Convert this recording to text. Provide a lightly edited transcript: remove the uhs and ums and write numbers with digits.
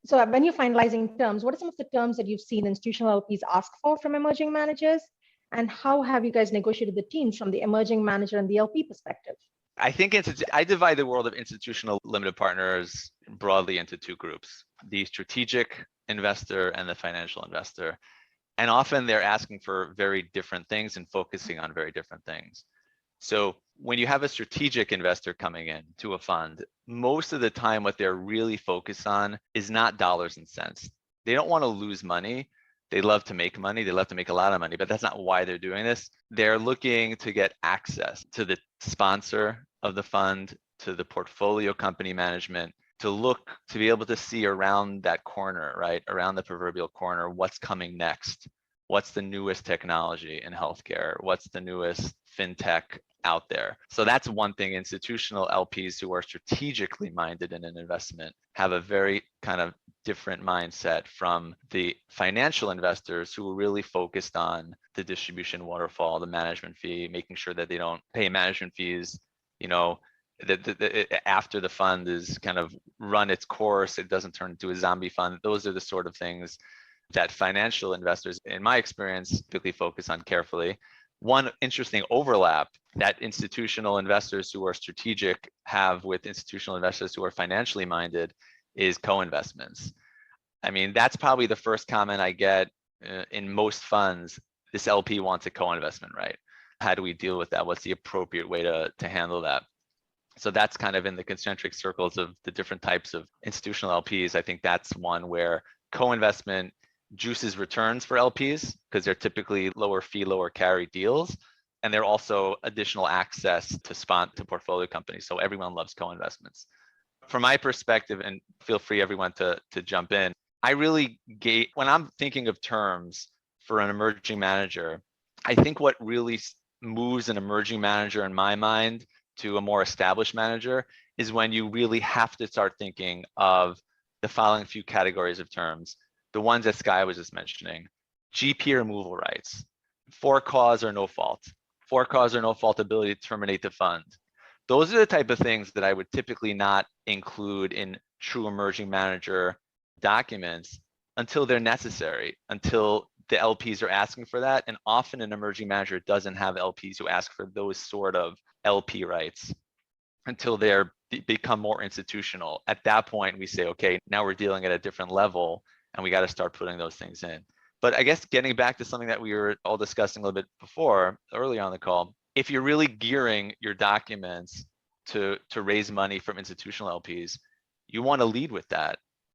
So when you're finalizing terms, what are some of the terms that you've seen institutional LPs ask for from emerging managers? And how have you guys negotiated the teams from the emerging manager and the LP perspective? I think I divide the world of institutional limited partners broadly into two groups, the strategic investor and the financial investor. And often they're asking for very different things and focusing on very different things. So when you have a strategic investor coming in to a fund, most of the time what they're really focused on is not dollars and cents. They don't want to lose money. They love to make money. They love to make a lot of money, but that's not why they're doing this. They're looking to get access to the sponsor of the fund, to the portfolio company management, to be able to see around that corner, right? Around the proverbial corner, what's coming next? What's the newest technology in healthcare? What's the newest fintech out there? So that's one thing. Institutional LPs who are strategically minded in an investment have a very kind of different mindset from the financial investors who are really focused on the distribution waterfall, the management fee, making sure that they don't pay management fees, after the fund is kind of run its course, it doesn't turn into a zombie fund. Those are the sort of things that financial investors, in my experience, typically focus on carefully. One interesting overlap that institutional investors who are strategic have with institutional investors who are financially minded is co-investments. I mean, that's probably the first comment I get in most funds. This LP wants a co-investment, right? How do we deal with that? What's the appropriate way to handle that? So that's kind of in the concentric circles of the different types of institutional LPs. I think that's one where co-investment juices returns for LPs because they're typically lower fee, lower carry deals. And they're also additional access to portfolio companies. So everyone loves co-investments. From my perspective, and feel free everyone to jump in, when I'm thinking of terms for an emerging manager, I think what really moves an emerging manager in my mind to a more established manager is when you really have to start thinking of the following few categories of terms. The ones that Sky was just mentioning: GP removal rights, for cause or no fault ability to terminate the fund. Those are the type of things that I would typically not include in true emerging manager documents until they're necessary, until the LPs are asking for that. And often an emerging manager doesn't have LPs who ask for those sort of LP rights until they're become more institutional. At that point, we say, okay, now we're dealing at a different level and we got to start putting those things in. But I guess getting back to something that we were all discussing a little bit before, earlier on the call, if you're really gearing your documents to raise money from institutional LPs, you want to lead with that.